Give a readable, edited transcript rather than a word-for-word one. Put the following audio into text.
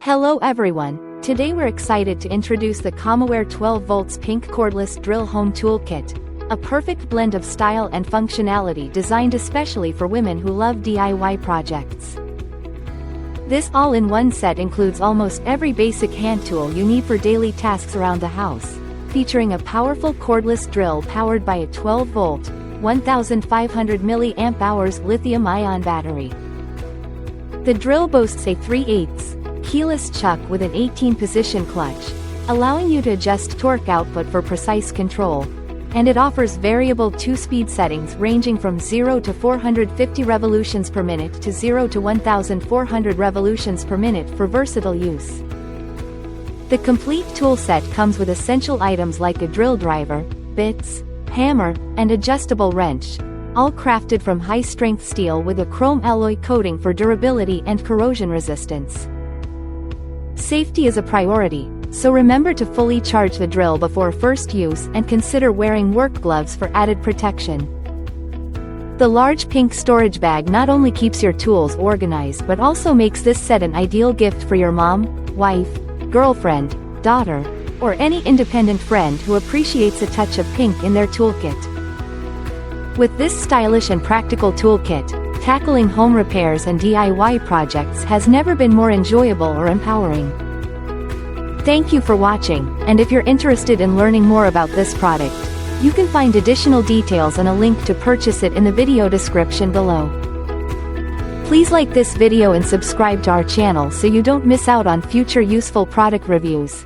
Hello everyone, today we're excited to introduce the COMOWARE 12V Pink Cordless Drill Home Toolkit, a perfect blend of style and functionality designed especially for women who love DIY projects. This all-in-one set includes almost every basic hand tool you need for daily tasks around the house, featuring a powerful cordless drill powered by a 12-volt, 1500 mAh lithium-ion battery. The drill boasts a 3/8 keyless chuck with an 18-position clutch, allowing you to adjust torque output for precise control, and it offers variable 2-speed settings ranging from 0 to 450 revolutions per minute to 0 to 1400 revolutions per minute for versatile use. The complete tool set comes with essential items like a drill driver, bits, hammer, and adjustable wrench, all crafted from high-strength steel with a chrome alloy coating for durability and corrosion resistance. Safety is a priority, so remember to fully charge the drill before first use and consider wearing work gloves for added protection. The large pink storage bag not only keeps your tools organized but also makes this set an ideal gift for your mom, wife, girlfriend, daughter, or any independent friend who appreciates a touch of pink in their toolkit. With this stylish and practical toolkit, tackling home repairs and DIY projects has never been more enjoyable or empowering. Thank you for watching, and if you're interested in learning more about this product, you can find additional details and a link to purchase it in the video description below. Please like this video and subscribe to our channel so you don't miss out on future useful product reviews.